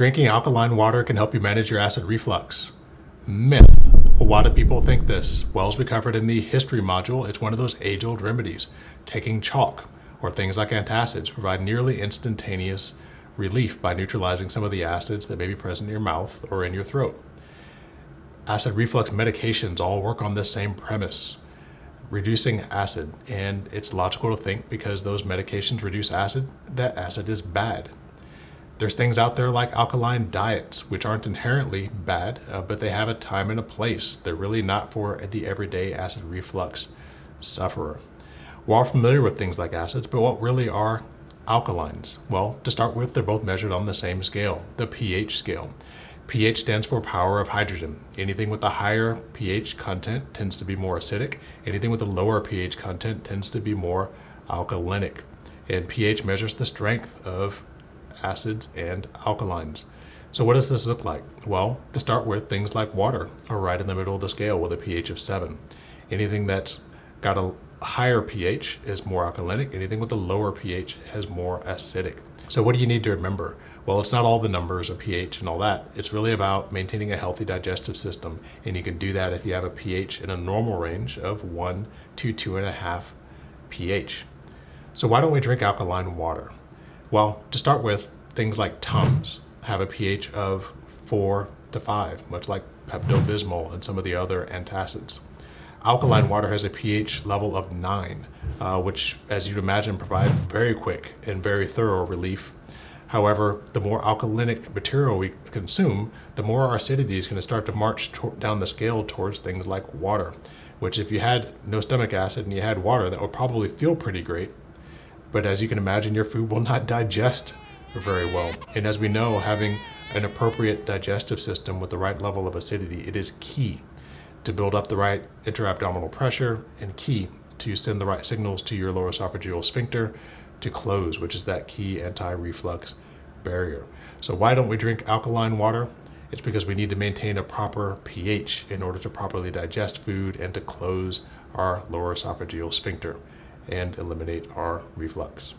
Drinking alkaline water can help you manage your acid reflux. Myth. Why do people think this? Well, as we covered in the history module, it's one of those age-old remedies. Taking chalk or things like antacids provide nearly instantaneous relief by neutralizing some of the acids that may be present in your mouth or in your throat. Acid reflux medications all work on this same premise, reducing acid, and it's logical to think because those medications reduce acid, that acid is bad. There's things out there like alkaline diets, which aren't inherently bad, but they have a time and a place. They're really not for the everyday acid reflux sufferer. We're all familiar with things like acids, but what really are alkalines? Well, to start with, they're both measured on the same scale, the pH scale. pH stands for power of hydrogen. Anything with a higher pH content tends to be more acidic. Anything with a lower pH content tends to be more alkalinic. And pH measures the strength of acids and alkalines. So what does this look like? Well, to start with, things like water are right in the middle of the scale with a pH of 7. Anything that's got a higher pH is more alkalinic. Anything with a lower pH has more acidic. So what do you need to remember? Well, it's not all the numbers of pH and all that. It's really about maintaining a healthy digestive system. And you can do that if you have a pH in a normal range of 1 to 2.5 pH. So why don't we drink alkaline water? Well, to start with, things like Tums have a pH of 4 to 5, much like Pepto-Bismol and some of the other antacids. Alkaline water has a pH level of 9, which, as you'd imagine, provides very quick and very thorough relief. However, the more alkalinic material we consume, the more our acidity is going to start to march down the scale towards things like water, which if you had no stomach acid and you had water, that would probably feel pretty great. But as you can imagine, your food will not digest very well. And as we know, having an appropriate digestive system with the right level of acidity, it is key to build up the right intra-abdominal pressure and key to send the right signals to your lower esophageal sphincter to close, which is that key anti-reflux barrier. So why don't we drink alkaline water? It's because we need to maintain a proper pH in order to properly digest food and to close our lower esophageal sphincter and eliminate our reflux.